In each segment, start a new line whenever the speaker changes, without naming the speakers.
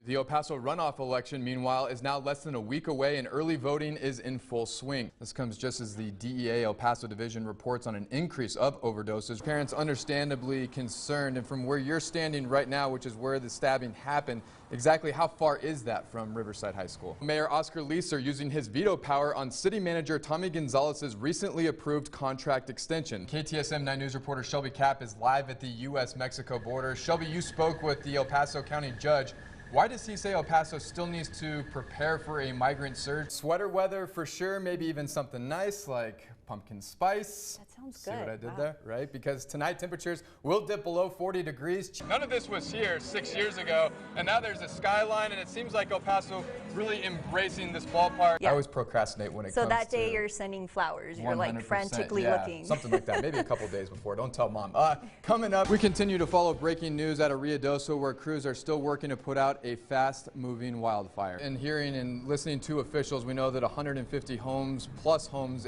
The El Paso runoff election, meanwhile, is now less than a week away and early voting is in full swing. This comes just as the DEA El Paso division reports on an increase of overdoses. Parents understandably concerned, and from where you're standing right now, which is where the stabbing happened, exactly how far is that from Riverside High School? Mayor Oscar Leeser using his veto power on City Manager Tommy Gonzalez's recently approved contract extension. KTSM 9 News reporter Shelby Kapp is live at the U.S.-Mexico border. Shelby, you spoke with the El Paso County judge. Why does he say El Paso still needs to prepare for a migrant surge? Sweater weather for sure, maybe even something nice like pumpkin spice.
That sounds
See
good.
what I did there, right? Because tonight temperatures will dip below 40 degrees. None of this was here 6 years ago, and now there's a skyline, and it seems like El Paso really embracing this ballpark.
Yeah.
I always procrastinate when it
So
comes
that
to
day you're sending flowers. You're like
100%,
frantically
yeah,
looking.
something like that. Maybe a couple days before. Don't tell mom. Coming up, we continue to follow breaking news out of Ruidoso, where crews are still working to put out a fast-moving wildfire. And hearing and listening to officials, we know that 150 homes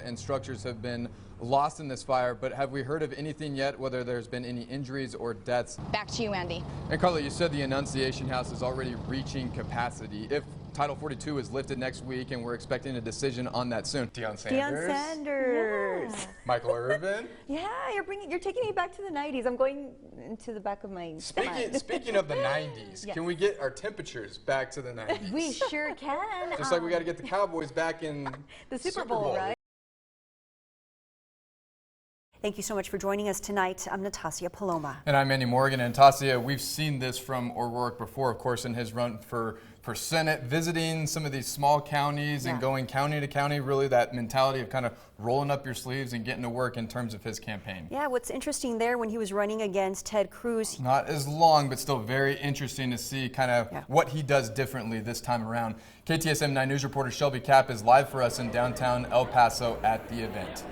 and structures have been lost in this fire, but have we heard of anything yet, whether there's been any injuries or deaths?
Back to you, Andy.
And Carla, you said the Annunciation House is already reaching capacity. If Title 42 is lifted next week, and we're expecting a decision on that soon. Deion Sanders.
Yeah.
Michael Irvin.
Yeah, you're taking me back to the 90s. I'm going into the back of my
Speaking of the 90s,
Yeah.
can we get our temperatures back to the 90s?
We sure can.
Just like we got to get the Cowboys back in
the Super Bowl, right? Thank you so much for joining us tonight. I'm Natasha Paloma.
And I'm Andy Morgan. And Tasia, we've seen this from O'Rourke before, of course, in his run for Senate, visiting some of these small counties and going county to county, really that mentality of kind of rolling up your sleeves and getting to work in terms of his campaign.
Yeah, what's interesting there, when he was running against Ted Cruz.
Not as long, but still very interesting to see kind of what he does differently this time around. KTSM 9 News reporter Shelby Kapp is live for us in downtown El Paso at the event.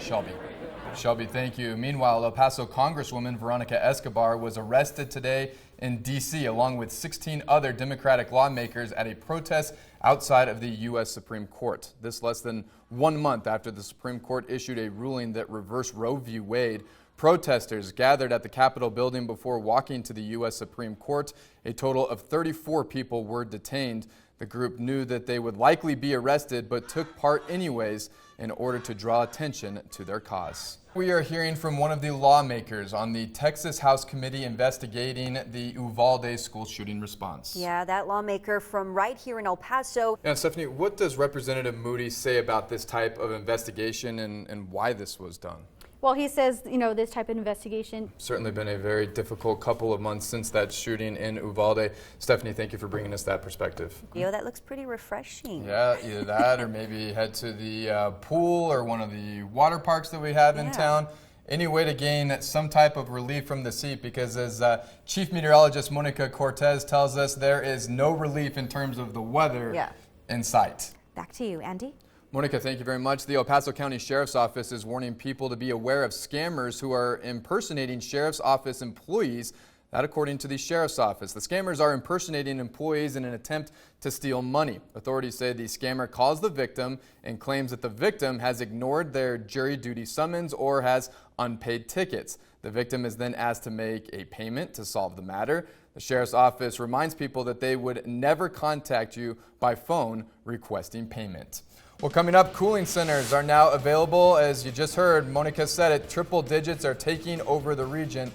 Shelby, thank you. Meanwhile, El Paso Congresswoman Veronica Escobar was arrested today in D.C. along with 16 other Democratic lawmakers at a protest outside of the U.S. Supreme Court. This less than 1 month after the Supreme Court issued a ruling that reversed Roe v. Wade. Protesters gathered at the Capitol building before walking to the U.S. Supreme Court. A total of 34 people were detained. The group knew that they would likely be arrested, but took part anyways in order to draw attention to their cause. We are hearing from one of the lawmakers on the Texas House Committee investigating the Uvalde school shooting response.
Yeah, that lawmaker from right here in El Paso.
Yeah, Stephanie, what does Representative Moody say about this type of investigation and why this was done?
Well, he says, this type of investigation.
Certainly been a very difficult couple of months since that shooting in Uvalde. Stephanie, thank you for bringing us that perspective.
Yo, that looks pretty refreshing.
Yeah, either that or maybe head to the pool or one of the water parks that we have in town. Any way to gain some type of relief from the heat, because as Chief Meteorologist Monica Cortez tells us, there is no relief in terms of the weather in sight.
Back to you, Andy.
Monica, thank you very much. The El Paso County Sheriff's Office is warning people to be aware of scammers who are impersonating Sheriff's Office employees. That according to the Sheriff's Office. The scammers are impersonating employees in an attempt to steal money. Authorities say the scammer calls the victim and claims that the victim has ignored their jury duty summons or has unpaid tickets. The victim is then asked to make a payment to solve the matter. The Sheriff's Office reminds people that they would never contact you by phone requesting payment. Well, coming up, cooling centers are now available. As you just heard, Monica said it, triple digits are taking over the region.